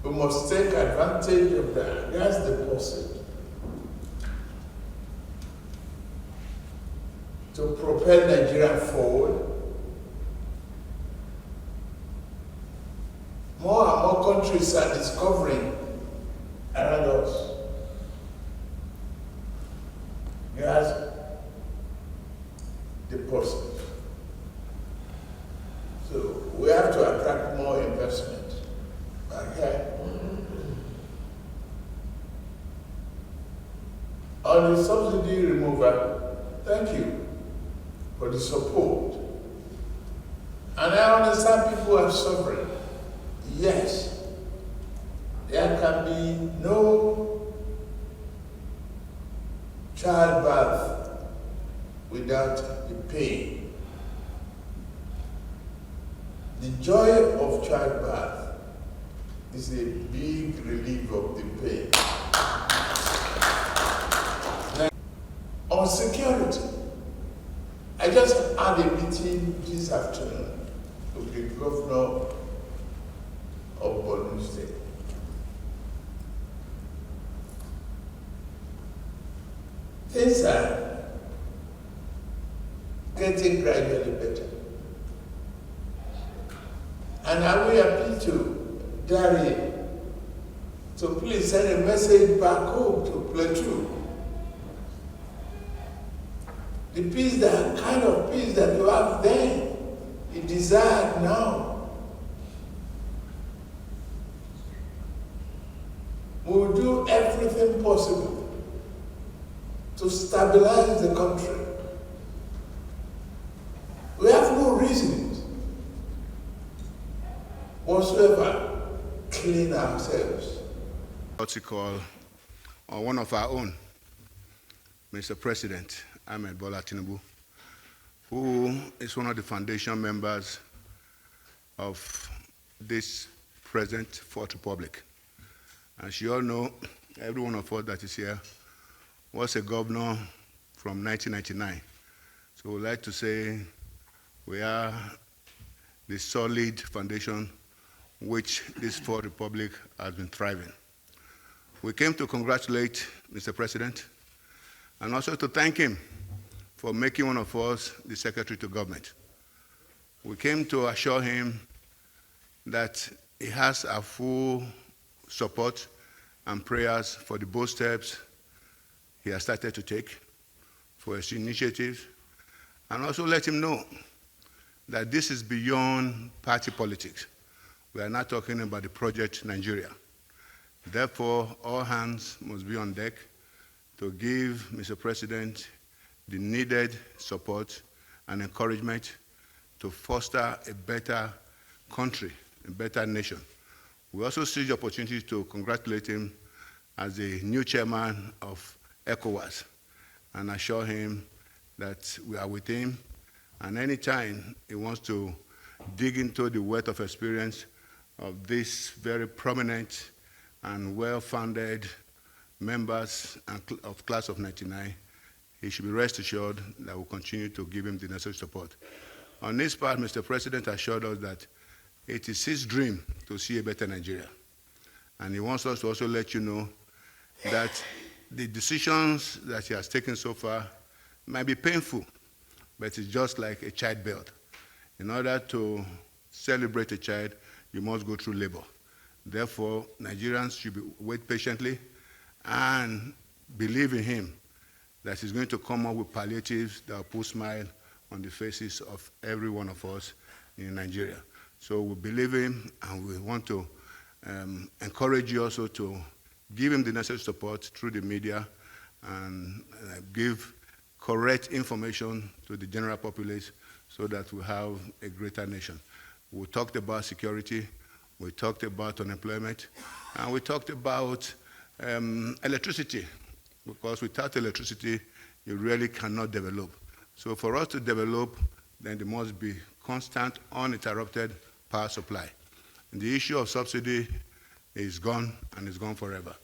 We must take advantage of the gas deposit to propel Nigeria forward. More and more countries are discovering around us gas deposits. So we have to attract more investment. Okay. On the subsidy removal, thank you for the support. And I understand people are suffering. Yes, there can be no childbirth without the pain. The joy of childbirth is a big relief of the pain. Now, on security, I just had a meeting this afternoon with the governor of Borno State. Things are getting gradually better. And I will appeal to Dari to please send a message back home to Plateau. The peace, that kind of peace that you have then, is desired now. We will do everything possible to stabilize the country. We have no reasons whatsoever clean ourselves. Protocol on one of our own, Mr. President Ahmed Bola Tinubu, who is one of the foundation members of this present Fourth Republic. As you all know, every one of us that is here was a governor from 1999. So we'd like to say we are the solid foundation which this Fourth Republic has been thriving. We came to congratulate Mr. President and also to thank him for making one of us the Secretary to Government. We came to assure him that he has our full support and prayers for the bold steps he has started to take, for his initiatives, and also let him know that this is beyond party politics. We are not talking about the project Nigeria. Therefore, all hands must be on deck to give Mr. President the needed support and encouragement to foster a better country, a better nation. We also seize the opportunity to congratulate him as the new chairman of ECOWAS and assure him that we are with him, and anytime he wants to dig into the wealth of experience of these very prominent and well-founded members of Class of 99, he should be rest assured that we'll continue to give him the necessary support. On this part, Mr. President assured us that it is his dream to see a better Nigeria. And he wants us to also let you know that the decisions that he has taken so far might be painful, but it's just like a childbirth. In order to celebrate a child, you must go through labor. Therefore, Nigerians should wait patiently and believe in him that he's going to come up with palliatives that will put a smile on the faces of every one of us in Nigeria. So we believe him, and we want to encourage you also to give him the necessary support through the media and give correct information to the general populace so that we have a greater nation. We talked about security. we talked about unemployment, and we talked about electricity, because without electricity, you really cannot develop. So for us to develop, then there must be constant, uninterrupted power supply. And the issue of subsidy is gone, and it's gone forever.